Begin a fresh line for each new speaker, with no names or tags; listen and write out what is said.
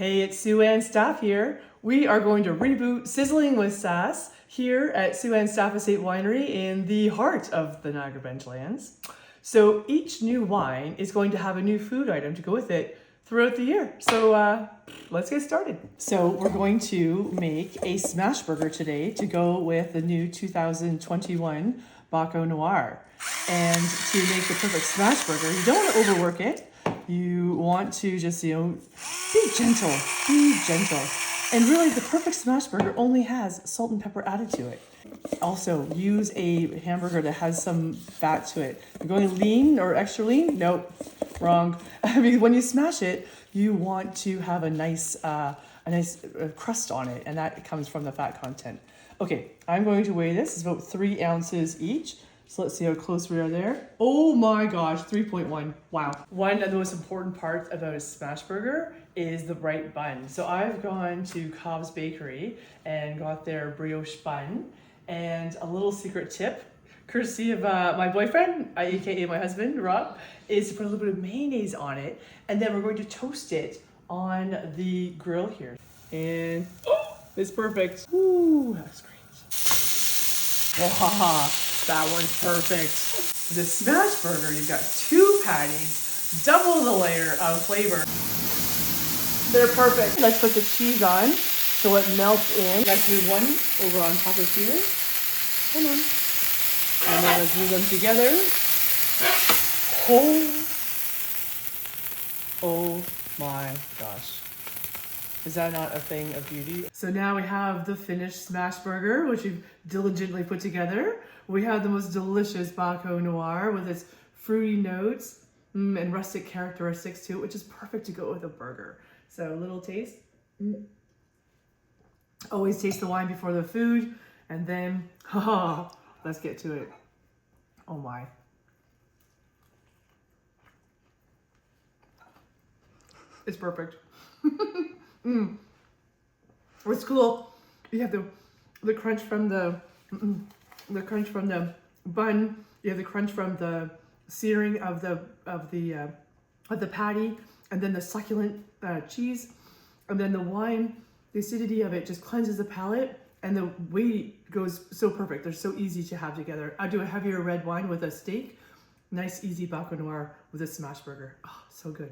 Hey, it's Sue-Ann Staff here. We are going to reboot Sizzling with SAS here at Sue-Ann Staff Estate Winery in the heart of the Niagara Benchlands. So each new wine is going to have a new food item to go with it throughout the year. So let's get started. So we're going to make a Smashburger today to go with the new 2021 Baco Noir. And to make the perfect Smashburger, you don't want to overwork it. You want to just, be gentle, be gentle. And really the perfect Smashburger only has salt and pepper added to it. Also, use a hamburger that has some fat to it. You're going lean or extra lean? Nope, wrong. I mean, when you smash it, you want to have a nice crust on it, and that comes from the fat content. Okay, I'm going to weigh this. It's about 3 ounces each. So let's see how close we are there. Oh my gosh, 3.1. Wow. One of the most important parts about a Smashburger is the right bun. So I've gone to Cobb's Bakery and got their brioche bun. And a little secret tip, courtesy of my boyfriend, aka my husband, Rob, is to put a little bit of mayonnaise on it. And then we're going to toast it on the grill here. And oh, it's perfect. Ooh, that's great. Wow. That one's perfect. The Smashburger, you've got 2 patties, double the layer of flavor. They're perfect. Let's put the cheese on so it melts in. Let's move one over on top of here. Come on. And then let's move them together. Oh my gosh. Is that not a thing of beauty? So now we have the finished Smashburger, which we've diligently put together. We have the most delicious Baco Noir with its fruity notes and rustic characteristics to it, which is perfect to go with a burger. So a little taste. Always taste the wine before the food. And then, let's get to it. Oh my. It's perfect. What's cool, you have the crunch from the bun, you have the crunch from the searing of the patty, and then the succulent cheese, and then the wine. The acidity of it just cleanses the palate, and the weight goes so perfect. They're so easy to have together. I do a heavier red wine with a steak. Nice, easy Baco Noir with a Smashburger. Oh, so good.